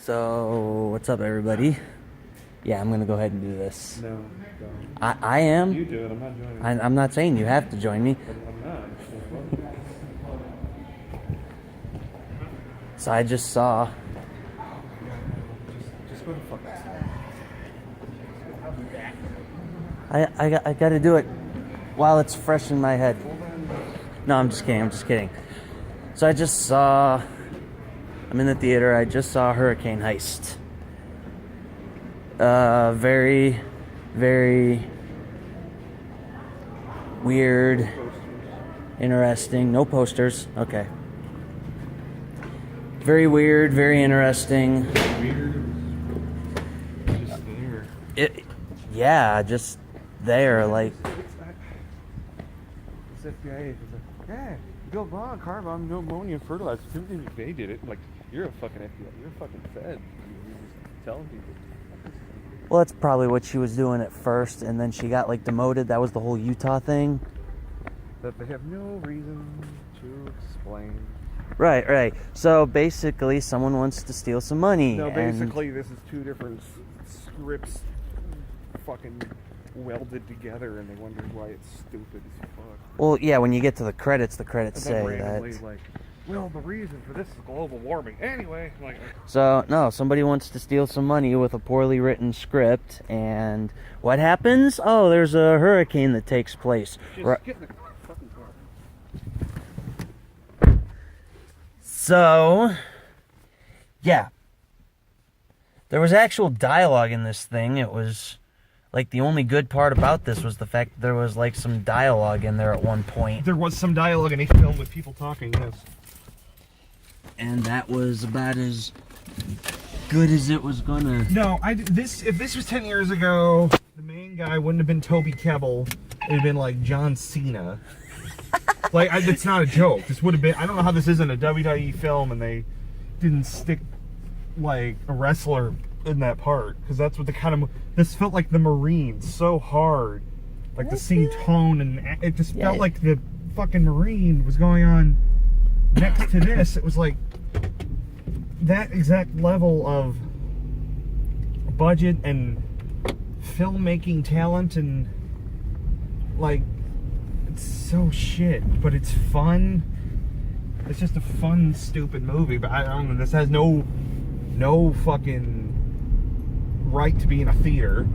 So, what's up, everybody? Yeah, I'm gonna go ahead and do this. No, don't. I am. You do it. I'm not joining. I'm not saying you have to join me. I'm not. So I just saw. Just go to fuck I gotta do it while it's fresh in my head. No, I'm just kidding. I'm just kidding. So I just saw. I'm in the theater. I just saw Hurricane Heist. Very, very weird, interesting. No posters. Okay. Very weird, very interesting. Weird. Just there. Yeah, just there, like. This FBI agent was like, yeah, Bill Bond, car bomb, no ammonia, fertilizer. Timothy McVeigh did it. Like, you're a fucking FBI. You're a fucking Fed. You're just telling people. Well, that's probably what she was doing at first, and then she got like demoted. That was the whole Utah thing. That they have no reason to explain. Right. So basically, someone wants to steal some money. No, and basically, this is two different scripts fucking welded together, and they wonder why it's stupid as fuck. Well, yeah, when you get to the credits And say then that. randomly, like, well, the reason for this is global warming. Anyway, like. So, no, somebody wants to steal some money with a poorly written script, and what happens? Oh, there's a hurricane that takes place. Just get in the fucking car. So, yeah. There was actual dialogue in this thing. It was, like, the only good part about this was the fact that there was, like, some dialogue in there at one point. There was some dialogue in a film with people talking, yes. And that was about as good as it was gonna. No, if this was 10 years ago, the main guy wouldn't have been Toby Kebbell. It would have been like John Cena. It's not a joke. This would have been. I don't know how this isn't a WWE film and they didn't stick like a wrestler in that part, because that's what the kind of. This felt like the Marines so hard, like the same tone, and it just felt like the fucking Marine was going on next to this. It was like that exact level of budget and filmmaking talent, and like it's so shit, but it's fun. It's just a fun, stupid movie. But I don't know. This has no fucking right to be in a theater.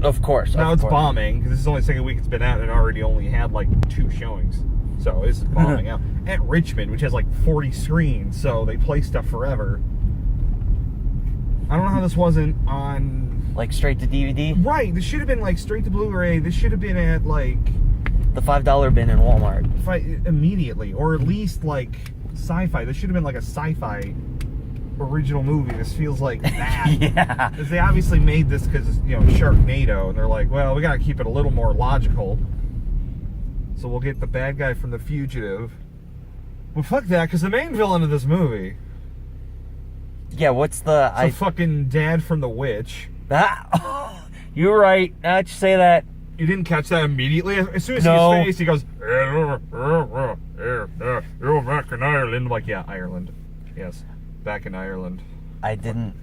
Of course. Now it's bombing, because this is only the second week it's been out, and it already only had like 2 showings. So it's bombing out. At Richmond, which has like 40 screens, so they play stuff forever. I don't know how this wasn't on. Like straight to DVD? Right, this should have been like straight to Blu-ray. This should have been at like. The $5 bin in Walmart. Immediately, or at least like sci-fi. This should have been like a sci-fi original movie. This feels like that. Yeah. Because they obviously made this because, Sharknado, and they're like, well, we gotta keep it a little more logical. So we'll get the bad guy from The Fugitive. Well, fuck that, because the main villain of this movie. Yeah, what's the... The fucking dad from The Witch. You're right. Now that you say that. You didn't catch that immediately? As soon as No. his face, he goes, you're back in Ireland. I'm like, yeah, Ireland. Yes, back in Ireland. I didn't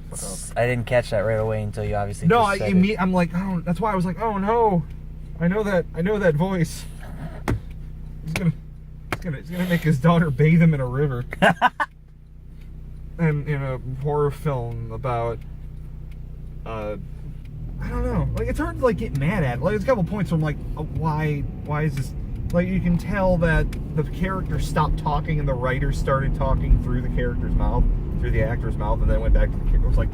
catch that right away until you obviously No, just said it. I'm like, oh, that's why I was like, oh no. I know that voice. He's gonna make his daughter bathe him in a river. And in a horror film about I don't know. Like, it's hard to like get mad at. Like, there's a couple points where I'm like, oh, why is this? Like, you can tell that the character stopped talking and the writer started talking through the character's mouth, through the actor's mouth, and then went back to the character. It was like,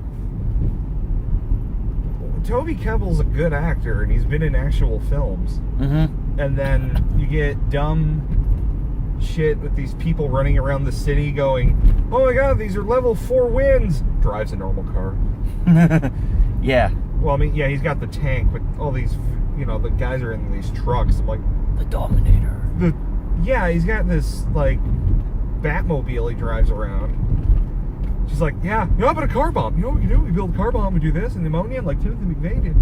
Toby Kebbell's a good actor, and he's been in actual films. Mm-hmm. And then you get dumb shit with these people running around the city going, oh my god, these are level 4 winds. Drives a normal car. Yeah. Well, I mean, yeah, he's got the tank, but all these, the guys are in these trucks. I'm like, the Dominator. Yeah, he's got this, like, Batmobile he drives around. She's like, yeah, but a car bomb. You know what we can do? We build a car bomb, we do this, and ammonia, like Timothy McVeigh did.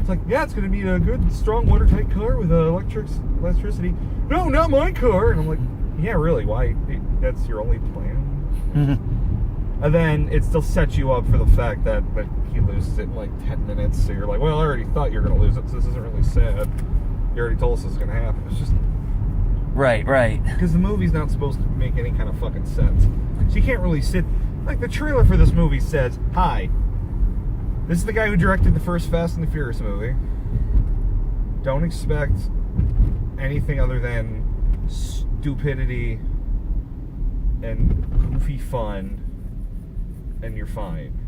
It's like, yeah, it's going to be a good, strong, watertight car with electricity. No, not my car. And I'm like, yeah, really? Why? That's your only plan? And then it still sets you up for the fact that he loses it in like 10 minutes. So you're like, well, I already thought you were going to lose it, so this isn't really sad. You already told us this is going to happen. It's just... Right. Because the movie's not supposed to make any kind of fucking sense. So you can't really sit... Like, the trailer for this movie says, hi, this is the guy who directed the first Fast and the Furious movie. Don't expect anything other than stupidity and goofy fun, and you're fine.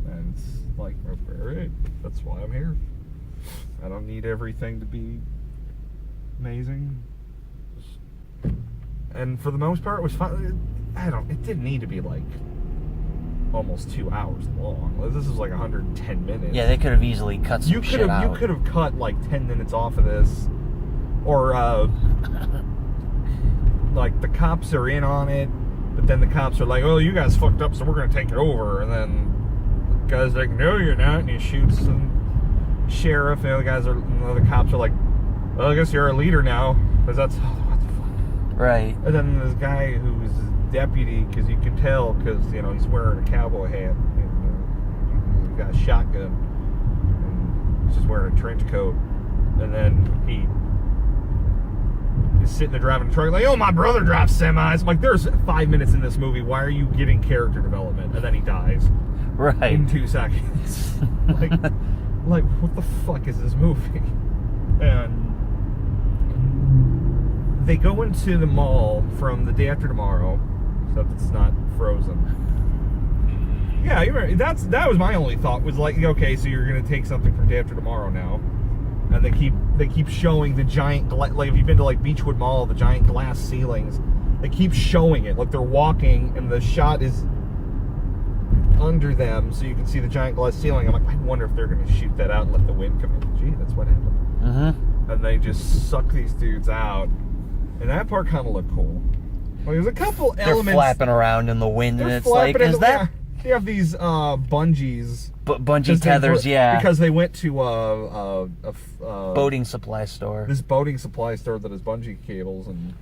And it's like, alright, that's why I'm here. I don't need everything to be amazing. And for the most part, it was fun. It didn't need to be like almost 2 hours long. This is like 110 minutes. Yeah, they could have easily cut some shit out. You could have cut like 10 minutes off of this. Or, like, the cops are in on it, but then the cops are like, oh, you guys fucked up, so we're going to take it over. And then the guy's like, no, you're not. And he shoots the sheriff, and the other cops are like, well, I guess you're a leader now. Because that's, what the fuck? Right. And then this guy who's deputy, because you can tell, because, you know, he's wearing a cowboy hat. He's got a shotgun. And he's just wearing a trench coat. And then he is sitting there driving a truck like, oh, my brother drives semis. I'm like, there's 5 minutes in this movie. Why are you getting character development? And then he dies. Right. In 2 seconds. like, what the fuck is this movie? And they go into the mall from The Day After Tomorrow, except it's not Frozen. Yeah, you remember, that was my only thought, was like, okay, so you're gonna take something from Day After Tomorrow now. And they keep showing the giant, like, if you've been to like Beechwood Mall, the giant glass ceilings, they keep showing it, like they're walking and the shot is under them, so you can see the giant glass ceiling. I'm like, I wonder if they're gonna shoot that out and let the wind come in. Gee, that's what happened. Mm-hmm. And they just suck these dudes out, and that part kind of looked cool. Like, there's a couple elements. They're flapping around in the wind, and it's like, is that? They have these bungees. Bungee tethers, yeah. Because they went to a boating supply store. This boating supply store that has bungee cables, and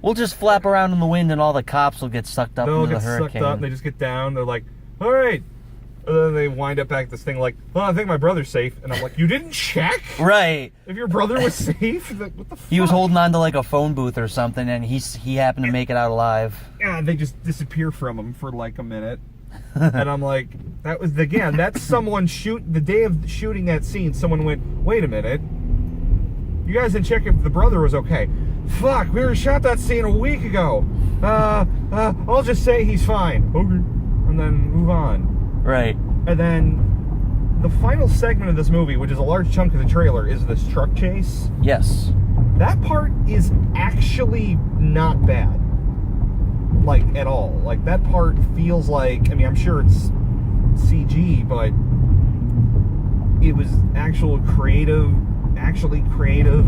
we'll just flap around in the wind, and all the cops will get sucked up into the hurricane. Sucked up, and they just get down. They're like, all right. And then they wind up back at this thing like, well, I think my brother's safe. And I'm like, you didn't check? Right. If your brother was safe? What the fuck? He was holding on to like a phone booth or something, and he happened to make it out alive. Yeah, they just disappear from him for like a minute. And I'm like, that's someone the day of shooting that scene, someone went, wait a minute. You guys didn't check if the brother was okay. Fuck, we shot that scene a week ago. I'll just say he's fine. Okay. And then move on. Right. And then the final segment of this movie, which is a large chunk of the trailer, is this truck chase. Yes. That part is actually not bad. Like, at all. Like, that part feels like, I mean, I'm sure it's CG, but it was actually creative,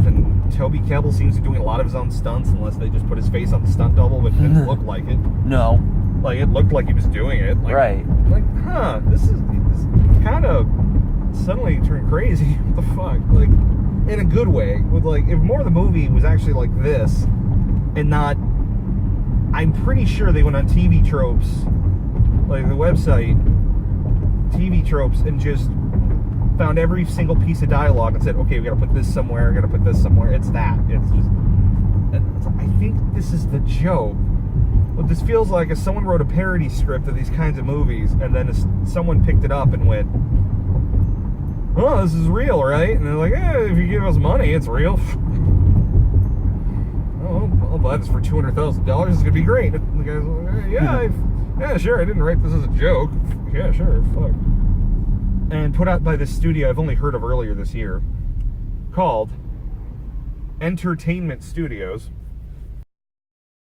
and Toby Kebbell seems to be doing a lot of his own stunts, unless they just put his face on the stunt double, but it didn't look like it. No. Like, it looked like he was doing it. Like, right. Like, this kind of suddenly turned crazy. What the fuck? Like, in a good way. With, like, if more of the movie was actually like this, and not... I'm pretty sure they went on TV Tropes, like the website, TV Tropes, and just found every single piece of dialogue and said, okay, we gotta put this somewhere, we gotta put this somewhere. It's that. It's just... I think this is the joke. What this feels like is someone wrote a parody script of these kinds of movies, and then someone picked it up and went, oh, this is real, right? And they're like, if you give us money, it's real. Oh, I'll buy this for $200,000. It's gonna be great. And the guy's like, yeah, sure. I didn't write this as a joke. Yeah, sure. Fuck. And put out by this studio I've only heard of earlier this year, called Entertainment Studios.